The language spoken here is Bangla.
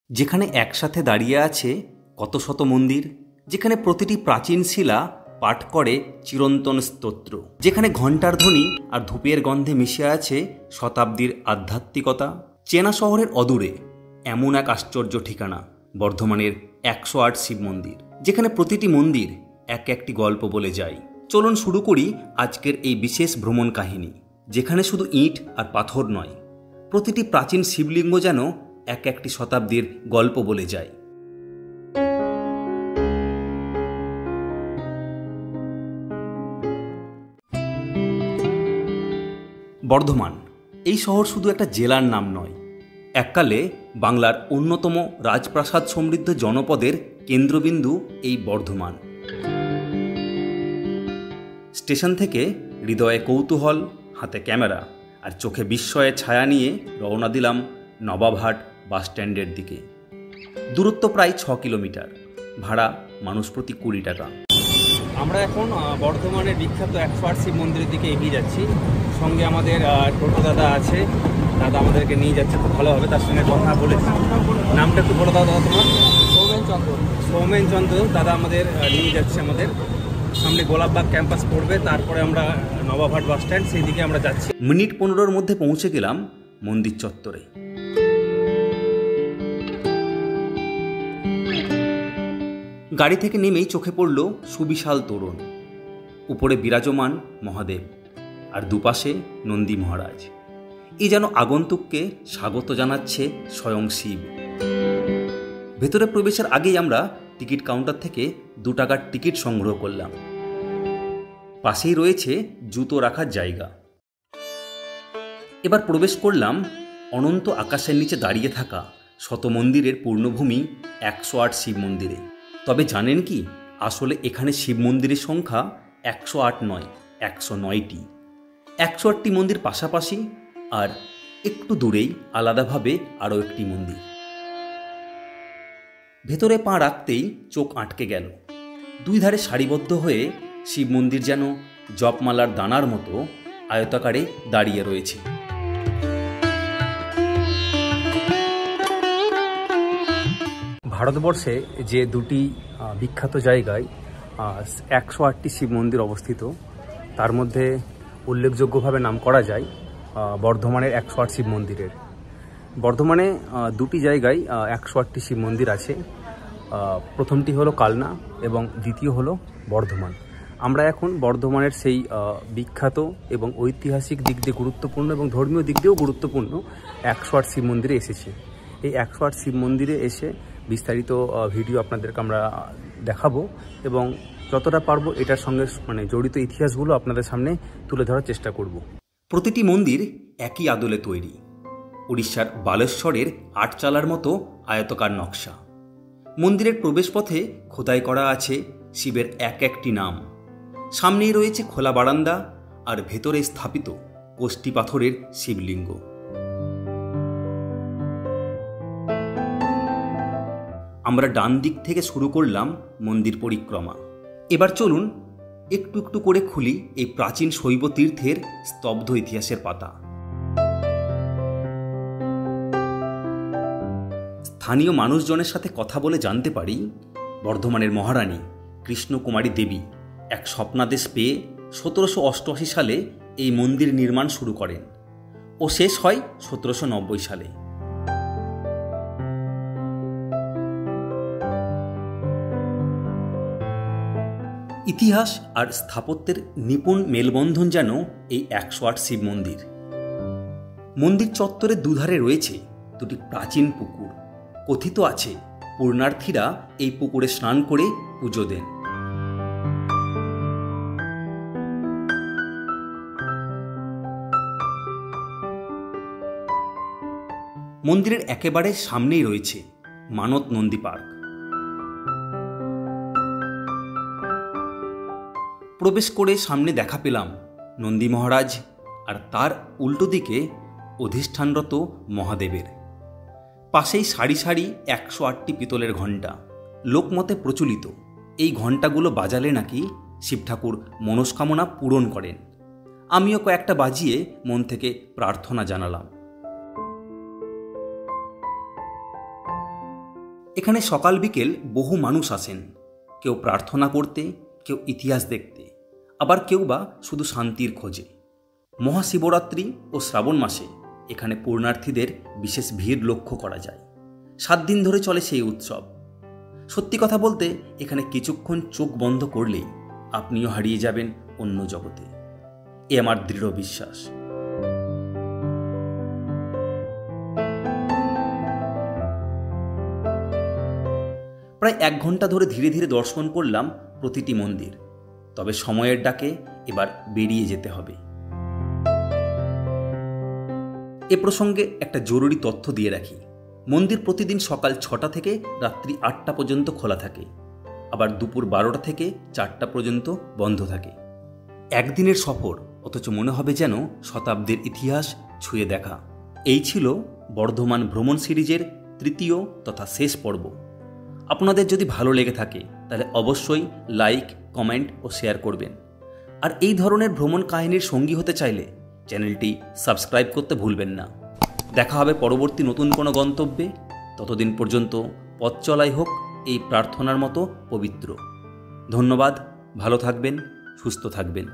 যেখানে একসাথে দাঁড়িয়ে আছে কত শত মন্দির, যেখানে প্রতিটি প্রাচীন শিলা পাঠ করে চিরন্তন স্তোত্র, যেখানে ঘণ্টার ধ্বনি আর ধূপের গন্ধে মিশে আছে শতাব্দীর আধ্যাত্মিকতা। চেনা শহরের অদূরে এমন এক আশ্চর্য ঠিকানা, বর্ধমানের 108 শিব মন্দির, যেখানে প্রতিটি মন্দির এক একটি গল্প বলে যায়। চলুন শুরু করি আজকের এই বিশেষ ভ্রমণ কাহিনী, যেখানে শুধু ইট আর পাথর নয়, প্রতিটি প্রাচীন শিবলিঙ্গ যেন এক একটি শতাব্দীর গল্প বলে যায়। বর্ধমান এই শহর শুধু একটা জেলার নাম নয়, এককালে বাংলার অন্যতম রাজপ্রাসাদ সমৃদ্ধ জনপদের কেন্দ্রবিন্দু এই বর্ধমান। স্টেশন থেকে হৃদয়ে কৌতূহল, হাতে ক্যামেরা আর চোখে বিস্ময়ের ছায়া নিয়ে রওনা দিলাম নবাবহাট বাস স্ট্যান্ডের দিকে। দূরত্ব প্রায় 6 কিলোমিটার, ভাড়া মানুষ প্রতি 20 টাকা। আমরা এখন বর্ধমানের বিখ্যাত 108 শিব মন্দিরের দিকে এগিয়ে যাচ্ছি। সঙ্গে আমাদের টোটো দাদা আছে, দাদা আমাদেরকে নিয়ে যাচ্ছে, খুব ভালো হবে। তার সঙ্গে কথা বলেছি। নামটা একটু বলে দাও দাদা তোমার? সৌমেন চন্দ্র দাদা আমাদের নিয়ে যাচ্ছে। আমাদের সামনে গোলাপবাগ ক্যাম্পাস পড়বে, তারপরে আমরা নবাবহাট বাস স্ট্যান্ড, সেই দিকে আমরা যাচ্ছি। মিনিট 15-র মধ্যে পৌঁছে গেলাম মন্দির চত্বরে। গাড়ি থেকে নেমেই চোখে পড়ল সুবিশাল তোরণ, উপরে বিরাজমান মহাদেব আর দুপাশে নন্দী মহারাজ। এ যেন আগন্তুককে স্বাগত জানাচ্ছে স্বয়ং শিব। ভেতরে প্রবেশের আগেই আমরা টিকিট কাউন্টার থেকে 2 টাকার টিকিট সংগ্রহ করলাম। পাশেই রয়েছে জুতো রাখার জায়গা। এবার প্রবেশ করলাম অনন্ত আকাশের নিচে দাঁড়িয়ে থাকা শত মন্দিরের পূর্ণভূমি 108 শিব মন্দিরে। তবে জানেন কি, আসলে এখানে শিব মন্দিরের সংখ্যা 108 নয়, 109টি। 108টি মন্দির পাশাপাশি, আর একটু দূরেই আলাদাভাবে আরও একটি মন্দির। ভেতরে পা রাখতেই চোখ আটকে গেল। 2 ধারে সারিবদ্ধ হয়ে শিব মন্দির যেন জপমালার দানার মতো আয়তাকারে দাঁড়িয়ে রয়েছে। ভারতবর্ষে যে 2টি বিখ্যাত জায়গায় 108টি শিব মন্দির অবস্থিত, তার মধ্যে উল্লেখযোগ্যভাবে নাম করা যায় বর্ধমানের 108 শিব মন্দিরের। বর্ধমানে 2টি জায়গায় 108টি শিব মন্দির আছে। প্রথমটি হলো কালনা এবং দ্বিতীয় হলো বর্ধমান। আমরা এখন বর্ধমানের সেই বিখ্যাত এবং ঐতিহাসিক দিক দিয়ে গুরুত্বপূর্ণ এবং ধর্মীয় দিক দিয়েও গুরুত্বপূর্ণ 108 শিব মন্দিরে এসেছি। এই 108 শিব মন্দিরে এসে বিস্তারিত ভিডিও আপনাদেরকে আমরা দেখাবো এবং যতটা পারবো এটার সঙ্গে জড়িত ইতিহাসগুলো আপনাদের সামনে তুলে ধরার চেষ্টা করব। প্রতিটি মন্দির একই আদলে তৈরি, উড়িষ্যার বালেশ্বরের আটচালার মতো আয়তকার নকশা। মন্দিরের প্রবেশপথে খোদাই করা আছে শিবের এক একটি নাম। সামনেই রয়েছে খোলা বারান্দা আর ভেতরে স্থাপিত কোষ্টি পাথরের শিবলিঙ্গ। আমরা ডান দিক থেকে শুরু করলাম মন্দির পরিক্রমা। এবার চলুন একটু একটু করে খুলি এই প্রাচীন শৈব তীর্থের স্তব্ধ ইতিহাসের পাতা। স্থানীয় মানুষজনের সাথে কথা বলে জানতে পারি, বর্ধমানের মহারানী কৃষ্ণকুমারী দেবী এক স্বপ্নাদেশ পেয়ে 1788 সালে এই মন্দির নির্মাণ শুরু করেন ও শেষ হয় 1790 সালে। ইতিহাস আর স্থাপত্যের নিপুণ মেলবন্ধন যেন এই 108 শিব মন্দির। মন্দির চত্বরের দুধারে রয়েছে 2টি প্রাচীন পুকুর। কথিত আছে পুণ্যার্থীরা এই পুকুরে স্নান করে পুজো দেন। মন্দিরের একেবারে সামনেই রয়েছে মানত নন্দী পার্ক। প্রবেশ করে সামনে দেখা পেলাম নন্দী মহারাজ আর তার উল্টো দিকে অধিষ্ঠানরত মহাদেবের। পাশেই সারি সারি 108টি পিতলের ঘণ্টা। লোকমতে প্রচলিত এই ঘণ্টাগুলো বাজালে নাকি শিব ঠাকুর মনস্কামনা পূরণ করেন। আমিও কয়েকটা বাজিয়ে মন থেকে প্রার্থনা জানালাম। এখানে সকাল বিকেল বহু মানুষ আসেন, কেউ প্রার্থনা করতে, কেউ ইতিহাস দেখতে, আবার কেউ বা শুধু শান্তির খোঁজে। মহাশিবরাত্রি ও শ্রাবণ মাসে এখানে পুণ্যার্থীদের বিশেষ ভিড় লক্ষ্য করা যায়। 7 দিন ধরে চলে সেই উৎসব। সত্যি কথা বলতে এখানে কিছুক্ষণ চোখ বন্ধ করলেই আপনিও হারিয়ে যাবেন অন্য জগতে, এ আমার দৃঢ় বিশ্বাস। প্রায় 1 ঘন্টা ধরে ধীরে ধীরে দর্শন করলাম প্রতিটি মন্দির। তবে সময়ের ডাকে এবার বেরিয়ে যেতে হবে। এ প্রসঙ্গে একটা জরুরি তথ্য দিয়ে রাখি। মন্দির প্রতিদিন সকাল 6টা থেকে রাত্রি 8টা পর্যন্ত খোলা থাকে, আবার দুপুর 12টা থেকে 4টা পর্যন্ত বন্ধ থাকে। একদিনের সফর, অথচ মনে হবে যেন শতাব্দীর ইতিহাস ছুঁয়ে দেখা। এই ছিল বর্ধমান ভ্রমণ সিরিজের 3য় তথা শেষ পর্ব। আপনাদের যদি ভালো লেগে থাকে তাহলে অবশ্যই লাইক, কমেন্ট ও শেয়ার করবেন। আর এই ধরনের ভ্রমণ কাহিনীর সঙ্গী হতে চাইলে চ্যানেলটি সাবস্ক্রাইব করতে ভুলবেন না। দেখা হবে পরবর্তী নতুন কোনো গন্তব্যে। ততদিন পর্যন্ত পথ চলাই হোক এই প্রার্থনার মতো পবিত্র। ধন্যবাদ, ভালো থাকবেন, সুস্থ থাকবেন।